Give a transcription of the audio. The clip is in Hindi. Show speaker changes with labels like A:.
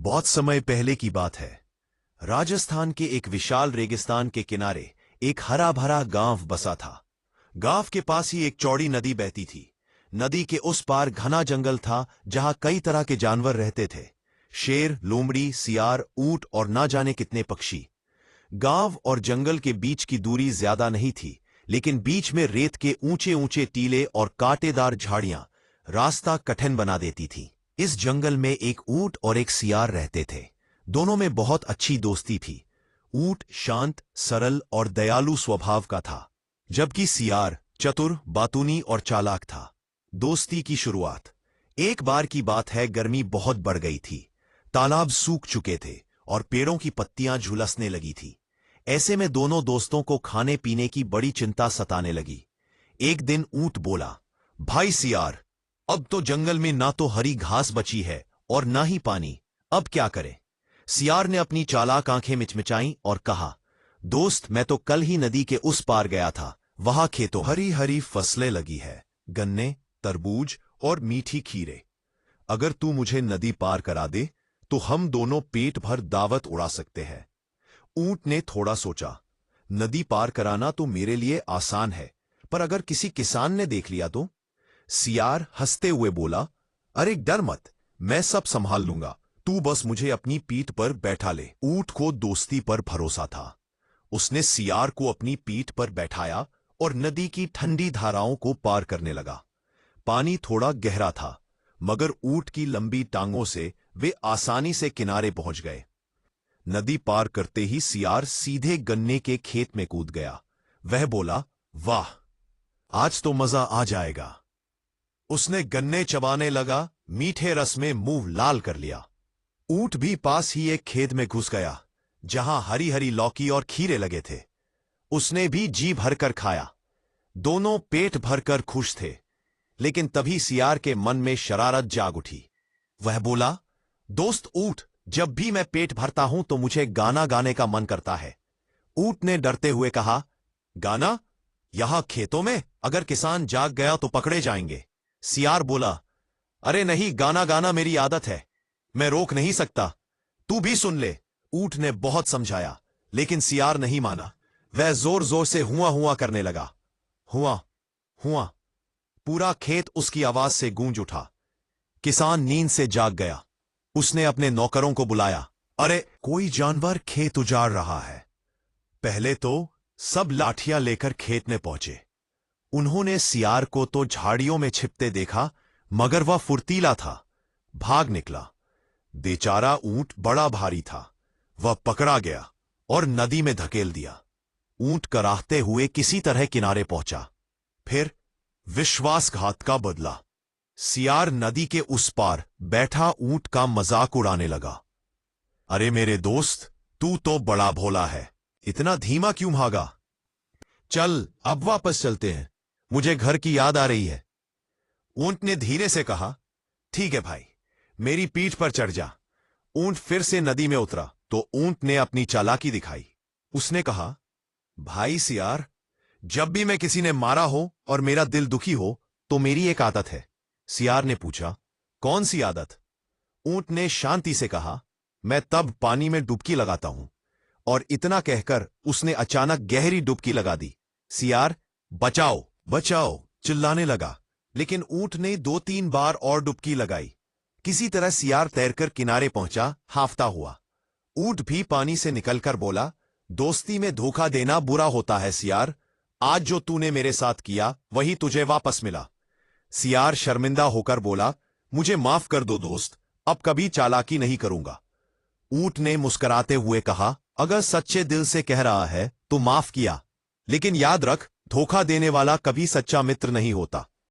A: बहुत समय पहले की बात है। राजस्थान के एक विशाल रेगिस्तान के किनारे एक हरा भरा गांव बसा था। गांव के पास ही एक चौड़ी नदी बहती थी। नदी के उस पार घना जंगल था जहां कई तरह के जानवर रहते थे। शेर, लोमड़ी, सियार, ऊंट और ना जाने कितने पक्षी। गांव और जंगल के बीच की दूरी ज्यादा नहीं थी, लेकिन बीच में रेत के ऊंचे ऊंचे टीले और कांटेदार झाड़ियां रास्ता कठिन बना देती थीं। इस जंगल में एक ऊंट और एक सियार रहते थे। दोनों में बहुत अच्छी दोस्ती थी। ऊंट शांत, सरल और दयालु स्वभाव का था, जबकि सियार चतुर, बातूनी और चालाक था। दोस्ती की शुरुआत। एक बार की बात है, गर्मी बहुत बढ़ गई थी। तालाब सूख चुके थे और पेड़ों की पत्तियां झुलसने लगी थी। ऐसे में दोनों दोस्तों को खाने पीने की बड़ी चिंता सताने लगी। एक दिन ऊंट बोला, भाई सियार, अब तो जंगल में ना तो हरी घास बची है और ना ही पानी, अब क्या करें? सियार ने अपनी चालाक आंखें मिचमिचाईं और कहा, दोस्त, मैं तो कल ही नदी के उस पार गया था। वहां खेतों हरी हरी फसलें लगी है, गन्ने, तरबूज और मीठी खीरे। अगर तू मुझे नदी पार करा दे तो हम दोनों पेट भर दावत उड़ा सकते हैं। ऊंट ने थोड़ा सोचा, नदी पार कराना तो मेरे लिए आसान है, पर अगर किसी किसान ने देख लिया तो? सियार हंसते हुए बोला, अरे डर मत, मैं सब संभाल लूंगा, तू बस मुझे अपनी पीठ पर बैठा ले। ऊंट को दोस्ती पर भरोसा था। उसने सियार को अपनी पीठ पर बैठाया और नदी की ठंडी धाराओं को पार करने लगा। पानी थोड़ा गहरा था, मगर ऊंट की लंबी टांगों से वे आसानी से किनारे पहुंच गए। नदी पार करते ही सियार सीधे गन्ने के खेत में कूद गया। वह बोला, वाह, आज तो मजा आ जाएगा। उसने गन्ने चबाने लगा, मीठे रस में मुंह लाल कर लिया। ऊंट भी पास ही एक खेत में घुस गया, जहां हरी हरी लौकी और खीरे लगे थे। उसने भी जी भरकर खाया। दोनों पेट भरकर खुश थे, लेकिन तभी सियार के मन में शरारत जाग उठी। वह बोला, दोस्त ऊंट, जब भी मैं पेट भरता हूं तो मुझे गाना गाने का मन करता है। ऊंट ने डरते हुए कहा, गाना? यहां खेतों में? अगर किसान जाग गया तो पकड़े जाएंगे। सियार बोला, अरे नहीं, गाना गाना मेरी आदत है, मैं रोक नहीं सकता, तू भी सुन ले। ऊंट ने बहुत समझाया, लेकिन सियार नहीं माना। वह जोर जोर से हुआ हुआ करने लगा। हुआ हुआ। पूरा खेत उसकी आवाज से गूंज उठा। किसान नींद से जाग गया। उसने अपने नौकरों को बुलाया, अरे, कोई जानवर खेत उजाड़ रहा है। पहले तो सब लाठियां लेकर खेत में पहुंचे। उन्होंने सियार को तो झाड़ियों में छिपते देखा, मगर वह फुर्तीला था, भाग निकला। बेचारा ऊंट बड़ा भारी था। वह पकड़ा गया और नदी में धकेल दिया। ऊंट कराहते हुए किसी तरह किनारे पहुंचा। फिर विश्वासघात का बदला। सियार नदी के उस पार बैठा ऊंट का मजाक उड़ाने लगा। अरे मेरे दोस्त, तू तो बड़ा भोला है, इतना धीमा क्यों भागा? चल, अब वापस चलते हैं, मुझे घर की याद आ रही है। ऊंट ने धीरे से कहा, ठीक है भाई, मेरी पीठ पर चढ़ जा। ऊंट फिर से नदी में उतरा तो ऊंट ने अपनी चालाकी दिखाई। उसने कहा, भाई सियार, जब भी मैं किसी ने मारा हो और मेरा दिल दुखी हो तो मेरी एक आदत है। सियार ने पूछा, कौन सी आदत? ऊंट ने शांति से कहा, मैं तब पानी में डुबकी लगाता हूं। और इतना कहकर उसने अचानक गहरी डुबकी लगा दी। सियार बचाओ बचाओ चिल्लाने लगा, लेकिन ऊंट ने 2-3 बार और डुबकी लगाई। किसी तरह सियार तैरकर किनारे पहुंचा, हांफता हुआ। ऊंट भी पानी से निकलकर बोला, दोस्ती में धोखा देना बुरा होता है सियार, आज जो तूने मेरे साथ किया वही तुझे वापस मिला। सियार शर्मिंदा होकर बोला, मुझे माफ कर दो दोस्त, अब कभी चालाकी नहीं करूंगा। ऊंट ने मुस्कुराते हुए कहा, अगर सच्चे दिल से कह रहा है तो माफ किया, लेकिन याद रख, धोखा देने वाला कभी सच्चा मित्र नहीं होता।